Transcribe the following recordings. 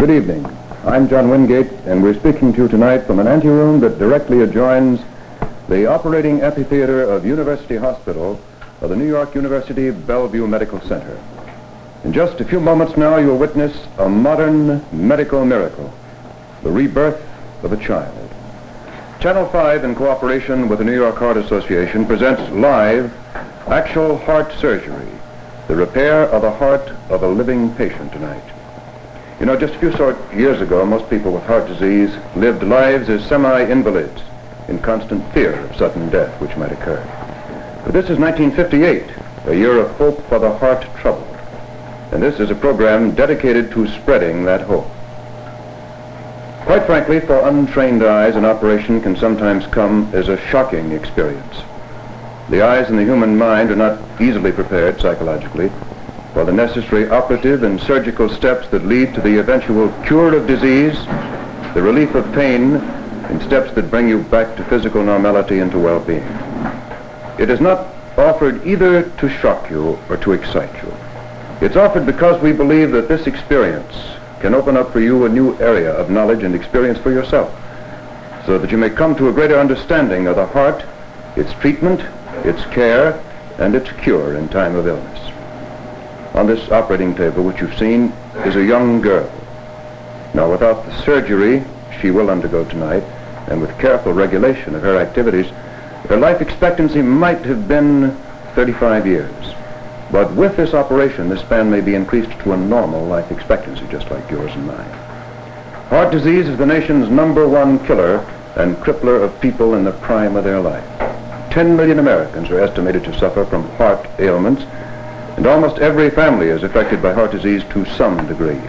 Good evening. I'm John Wingate, and we're speaking to you tonight from an anteroom that directly adjoins the operating amphitheater of University Hospital of the New York University Bellevue Medical Center. In just a few moments now, you'll witness a modern medical miracle, the rebirth of a child. Channel 5, in cooperation with the New York Heart Association, presents live actual heart surgery, the repair of the heart of a living patient tonight. You know, just a few short years ago, most people with heart disease lived lives as semi-invalids in constant fear of sudden death which might occur. But this is 1958, a year of hope for the heart troubled. And this is a program dedicated to spreading that hope. Quite frankly, for untrained eyes, an operation can sometimes come as a shocking experience. The eyes and the human mind are not easily prepared psychologically for the necessary operative and surgical steps that lead to the eventual cure of disease, the relief of pain, and steps that bring you back to physical normality and to well-being. It is not offered either to shock you or to excite you. It's offered because we believe that this experience can open up for you a new area of knowledge and experience for yourself, so that you may come to a greater understanding of the heart, its treatment, its care, and its cure in time of illness. On this operating table, which you've seen, is a young girl. Now, without the surgery she will undergo tonight, and with careful regulation of her activities, her life expectancy might have been 35 years. But with this operation, this span may be increased to a normal life expectancy, just like yours and mine. Heart disease is the nation's #1 killer and crippler of people in the prime of their life. 10 million Americans are estimated to suffer from heart ailments, and almost every family is affected by heart disease to some degree.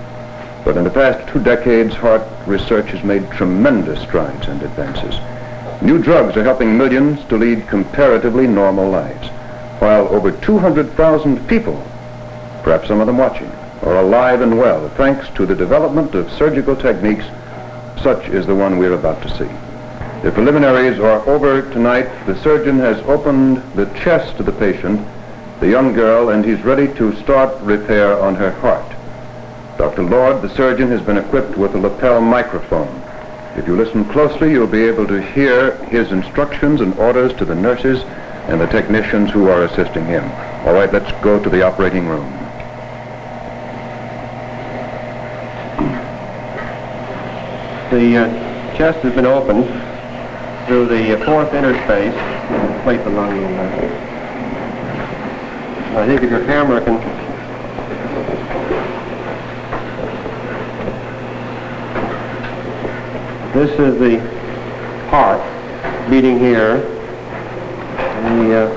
But in the past 2 decades, heart research has made tremendous strides and advances. New drugs are helping millions to lead comparatively normal lives, while over 200,000 people, perhaps some of them watching, are alive and well thanks to the development of surgical techniques such as the one we're about to see. The preliminaries are over tonight. The surgeon has opened the chest of the patient, the young girl, and he's ready to start repair on her heart. Dr. Lord, the surgeon, has been equipped with a lapel microphone. If you listen closely, you'll be able to hear his instructions and orders to the nurses and the technicians who are assisting him. All right, let's go to the operating room. The chest has been opened through the fourth interspace. Plate the lung in there. I think if your camera can... This is the heart beating here.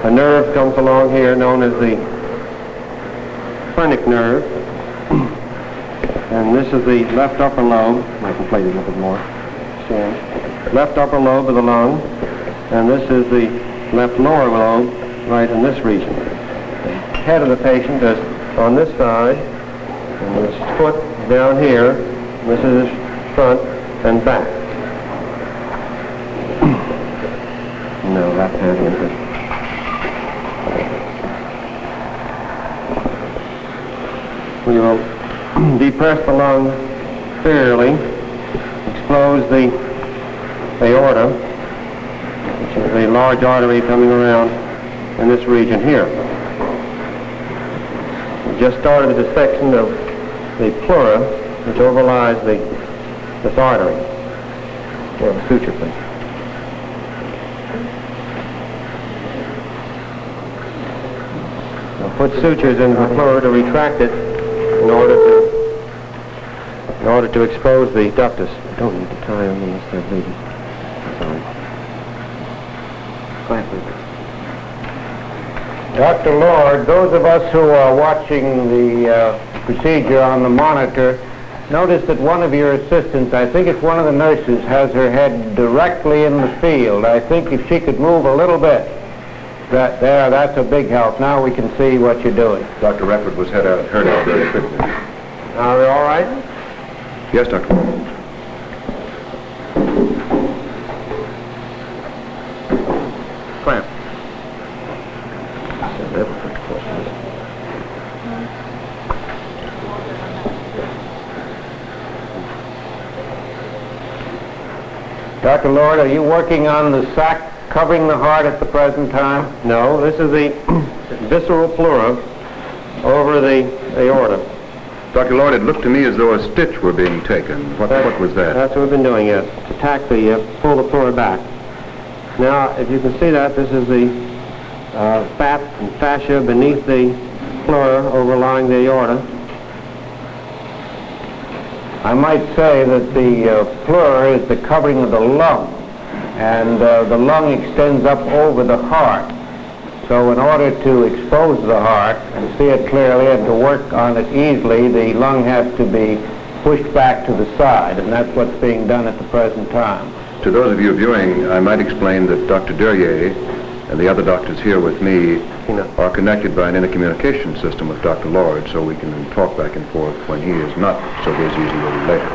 A nerve comes along here known as the phrenic nerve. And this is the left upper lobe. I can plate it a little bit more. Left upper lobe of the lung. And this is the left lower lobe right in this region. The head of the patient is on this side. And his foot down here. This is his front and back. No, left hand into it. We will depress the lung thoroughly, expose the aorta, which is a large artery coming around in this region here. We just started the dissection of the pleura, which overlies this artery. Or the suture, please. I'll put sutures in the pleura to retract it in order to expose the ductus. I don't need to tie them unless they're bleeding. Sorry. Clamp it. Dr. Lord, those of us who are watching the procedure on the monitor notice that one of your assistants, I think it's one of the nurses, has her head directly in the field. I think if she could move a little bit. That's a big help. Now we can see what you're doing. Dr. Redford was heard out very quickly. Are they all right? Yes, Dr. Clamp. Dr. Lord, are you working on the sac covering the heart at the present time? No, this is the visceral pleura over the aorta. Dr. Lord, it looked to me as though a stitch were being taken. What was that? That's what we've been doing, yes. To tack the, pull the pleura back. Now, if you can see that, this is the fat and fascia beneath the pleura overlying the aorta. I might say that the pleura is the covering of the lung, and the lung extends up over the heart. So in order to expose the heart and see it clearly and to work on it easily, the lung has to be pushed back to the side, and that's what's being done at the present time. To those of you viewing, I might explain that Dr. Derrier and the other doctors here with me are connected by an intercommunication system with Dr. Lord, so we can talk back and forth when he is not so busy as he will be later.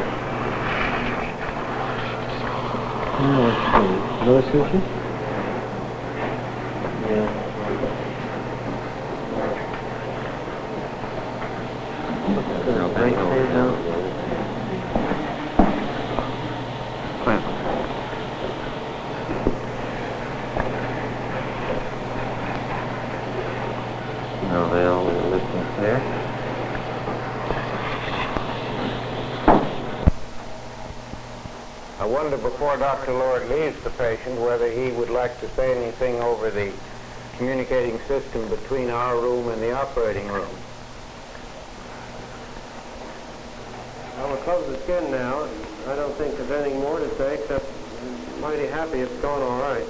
Another suture? Yeah. I wonder, before Dr. Lord leaves the patient, whether he would like to say anything over the communicating system between our room and the operating room. Well, we'll close the skin now, and I don't think there's anything more to say, except I'm mighty happy it's going all right.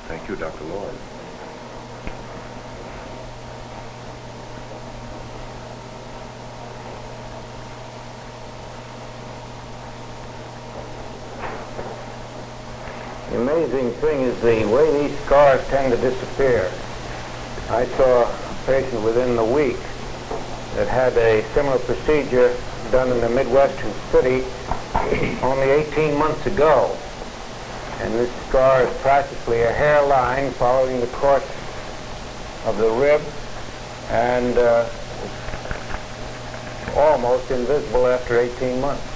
Thank you, Dr. Lord. The amazing thing is the way these scars tend to disappear. I saw a patient within the week that had a similar procedure done in a Midwestern city only 18 months ago. And this scar is practically a hairline following the course of the rib, and almost invisible after 18 months.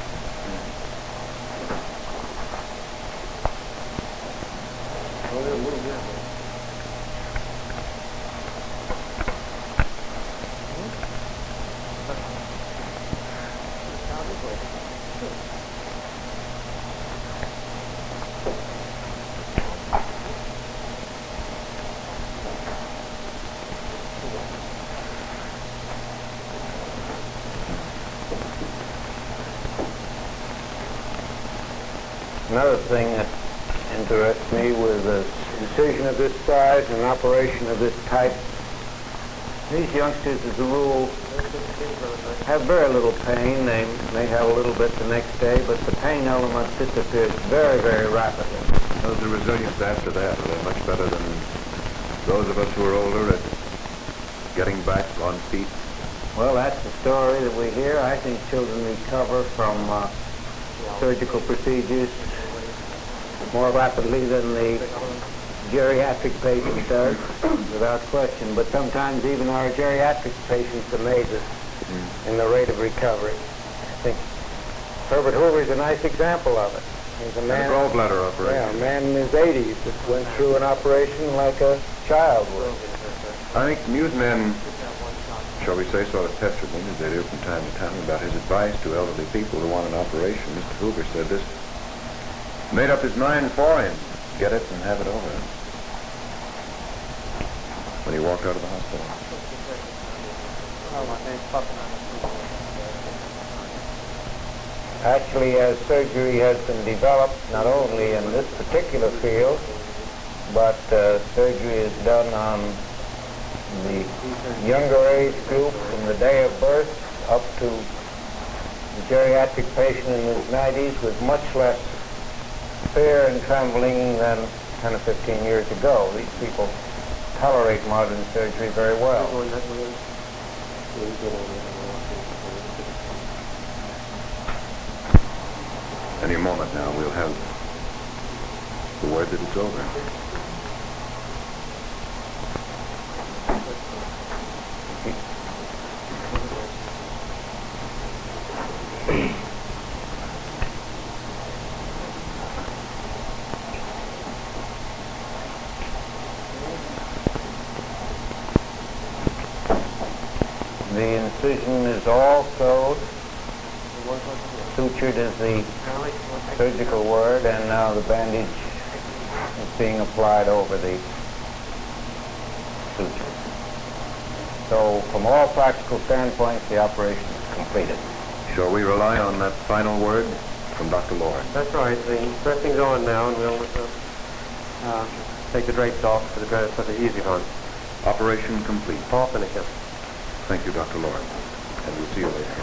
Another thing that interests me was a incision of this size and an operation of this type. These youngsters, as a rule, have very little pain. They may have a little bit the next day, but the pain element disappears very, very rapidly. How's the resilience after that? Are they much better than those of us who are older at getting back on feet? Well, that's the story that we hear. I think children recover from surgical procedures more rapidly than the geriatric patient does, without question. But sometimes even our geriatric patients amaze us in the rate of recovery. I think Herbert Hoover's a nice example of it. He's a man, a gallbladder operation. Yeah, a man in his 80s that went through an operation like a child would. I think newsmen, shall we say, sort of pestered him, as they do from time to time, about his advice to elderly people who want an operation. Mr. Hoover said this, made up his mind for him, get it and have it over, when he walked out of the hospital. Actually, as surgery has been developed, not only in this particular field, but surgery is done on the younger age group from the day of birth up to the geriatric patient in his 90s with much less fear and trembling than 10 or 15 years ago. These people tolerate modern surgery very well. Any moment now, we'll have the word that it's over. The incision is all sewed. Sutured is the surgical word, and now the bandage is being applied over the suture. So, from all practical standpoints, the operation is completed. Shall we rely on that final word from Dr. Lord? That's right. The dressing's on now, and we'll take the drapes off for the easy one. Operation complete. All finished. Thank you, Dr. Lord. And we'll see you later.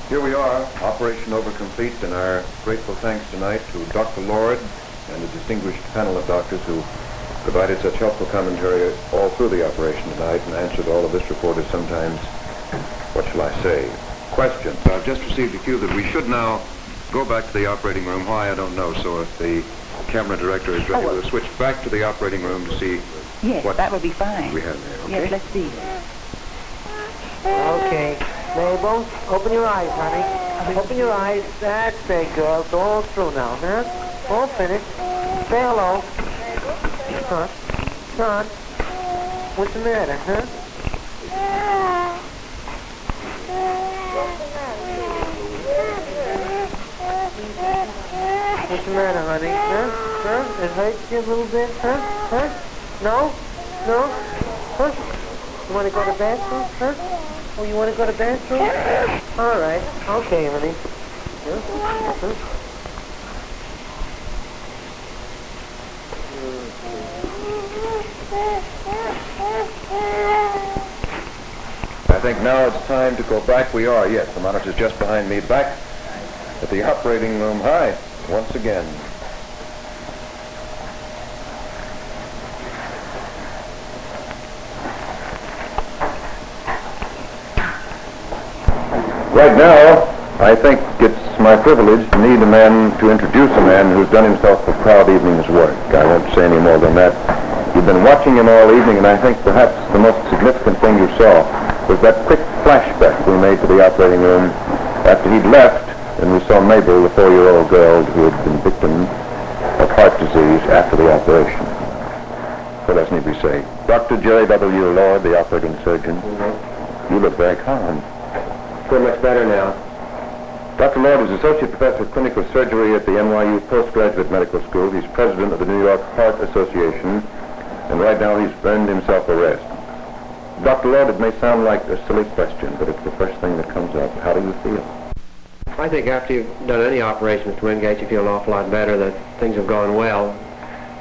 Here we are, operation over complete, and our grateful thanks tonight to Dr. Lord and a distinguished panel of doctors who provided such helpful commentary all through the operation tonight and answered all of this reporter's sometimes, what shall I say, questions. I've just received a cue that we should now go back to the operating room. Why, I don't know. So if the camera director is ready, we'll switch back to the operating room to see what that will be fine. we have there. Okay? Yes, let's see. Okay. Mabel, open your eyes, honey. Open your eyes. That's it, girls. All through now, huh? All finished. Say hello. Son. Son. What's the matter, huh? What's the matter, honey? Huh? Huh? It hurts you a little bit, huh? Huh? No? No? Huh? You want to go to the bathroom, huh? Oh, you want to go to the bathroom? All right. Okay, honey. I think now it's time to go back. We are, yes. The monitor's just behind me. Back at the operating room. Hi, once again. Right now, I think it's my privilege to introduce a man who's done himself a proud evening's work. I won't say any more than that. You've been watching him all evening, and I think perhaps the most significant thing you saw was that quick flashback we made to the operating room after he'd left, and we saw Mabel, the 4-year-old girl who had been victim of heart disease after the operation. What else need we say? Dr. Jerry W. Lord, the operating surgeon, you look very calm. Feel much better now. Dr. Lord is Associate Professor of Clinical Surgery at the NYU Postgraduate Medical School. He's President of the New York Heart Association, and right now he's earned himself a rest. Dr. Lord, it may sound like a silly question, but it's the first thing that comes up. How do you feel? I think after you've done any operation, Mr. Wingate, you feel an awful lot better, that things have gone well.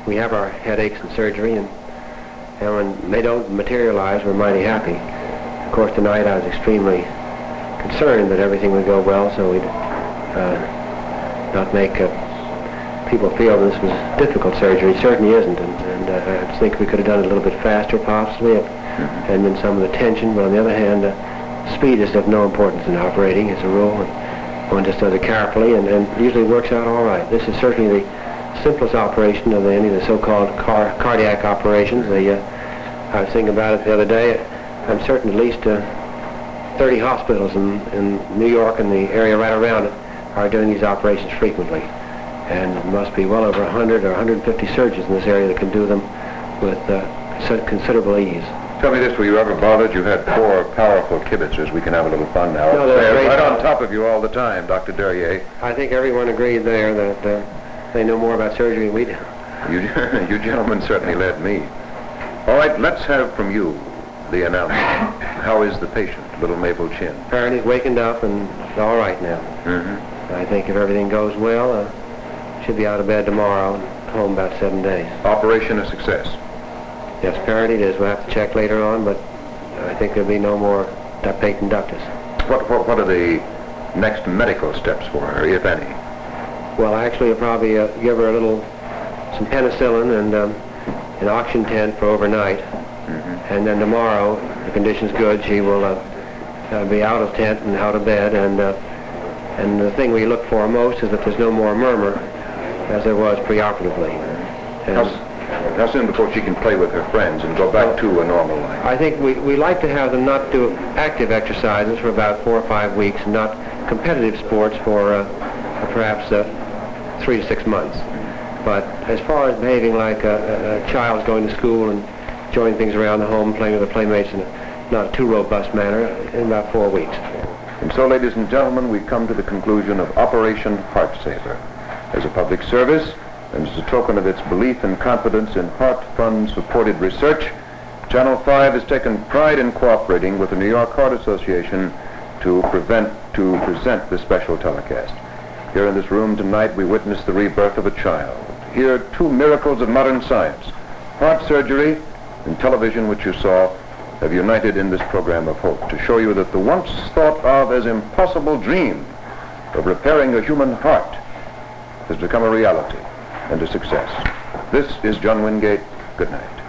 We have our headaches and surgery, and when they don't materialize, we're mighty happy. Of course, tonight I was extremely concerned that everything would go well, so we'd not make people feel this was difficult surgery. It certainly isn't, and I think we could have done it a little bit faster, possibly, if hadn't been some of the tension. But on the other hand, speed is of no importance in operating, as a rule, and one just does it carefully, and usually works out all right. This is certainly the simplest operation of any of the so-called cardiac operations. I was thinking about it the other day. I'm certain at least 30 hospitals in New York and the area right around it are doing these operations frequently. And there must be well over 100 or 150 surgeons in this area that can do them with considerable ease. Tell me this, were you ever bothered? You had 4 powerful kibitzers. We can have a little fun now. No, they're right on top of you all the time, Dr. Derrier. I think everyone agreed there that they know more about surgery than we do. You gentlemen certainly led me. All right, let's have from you the announcement. How is the patient, little Mabel Chin? Apparently he's wakened up and all right now. I think if everything goes well, should be out of bed tomorrow and home about 7 days. Operation a success? Yes, apparently it is. We'll have to check later on, but I think there'll be no more patent ductus. What are the next medical steps for her, if any? Well, actually, I'll probably give her some penicillin and an oxygen tent for overnight. And then tomorrow, if the condition's good, she will be out of tent and out of bed. And the thing we look for most is that there's no more murmur as there was preoperatively. How soon before she can play with her friends and go back to a normal life? I think we like to have them not do active exercises for about 4 or 5 weeks, and not competitive sports for perhaps 3 to 6 months. But as far as behaving like a child's going to school and enjoying things around the home, playing with the playmates in not a too robust manner, in about 4 weeks. And so, ladies and gentlemen, we come to the conclusion of Operation Heart Saver. As a public service, and as a token of its belief and confidence in Heart Fund-supported research, Channel 5 has taken pride in cooperating with the New York Heart Association to present this special telecast. Here in this room tonight, we witness the rebirth of a child. Here, 2 miracles of modern science, heart surgery and television, which you saw, have united in this program of hope to show you that the once thought of as impossible dream of repairing a human heart has become a reality and a success. This is John Wingate. Good night.